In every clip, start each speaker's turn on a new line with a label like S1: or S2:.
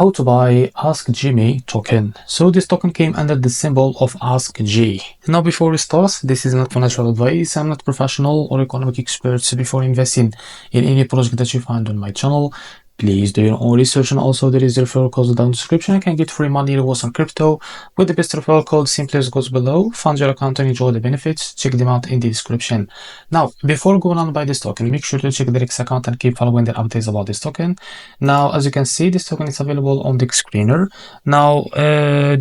S1: how to buy AskJimmy token. So this token came under the symbol of AskJ. Now before we start, this is not financial advice. I'm not professional or economic expert. So before investing in any project that you find on my channel, please do your own research. And also there is the referral code down in the description. You can get free money rewards on crypto with the best referral code simply as goes below. Fund your account and enjoy the benefits. Check them out in the description. Now before going on by this token, make sure to check the REFERRAL account and keep following the updates about this token. Now as you can see, this token is available on the screener. Now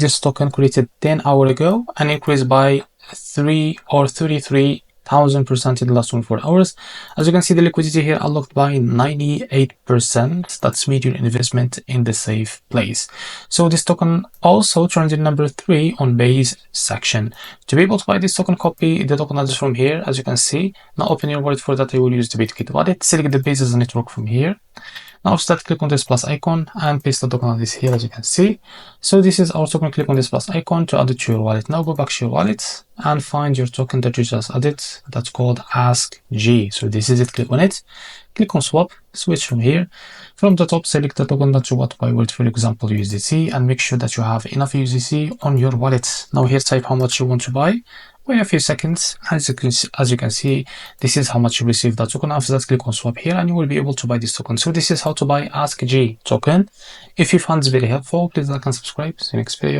S1: this token created 10 hours ago and increased by 33,000% in the last 24 hours. As you can see, the liquidity here unlocked by 98%. That's made your investment in the safe place. So this token also turned in number 3 on base section. To be able to buy this token, copy the token address from here. As you can see, now open your wallet. For that I will use the BitKit wallet. Select the base as a network from here. Now start, click on this plus icon and paste the token address here, as you can see. So this is our token. Click on this plus icon to add it to your wallet. Now go back to your wallet and find your token that you just added. That's called AskJ. So this is it. Click on it. Click on swap, switch from here. From the top, select the token that you want to buy with, for example, USDC, and make sure that you have enough USDC on your wallet. Now here type how much you want to buy. Wait a few seconds. As you can see, this is how much you receive that token. After that, click on swap here and you will be able to buy this token. So this is how to buy AskJ token. If you found this very helpful, please like and subscribe. See you next video.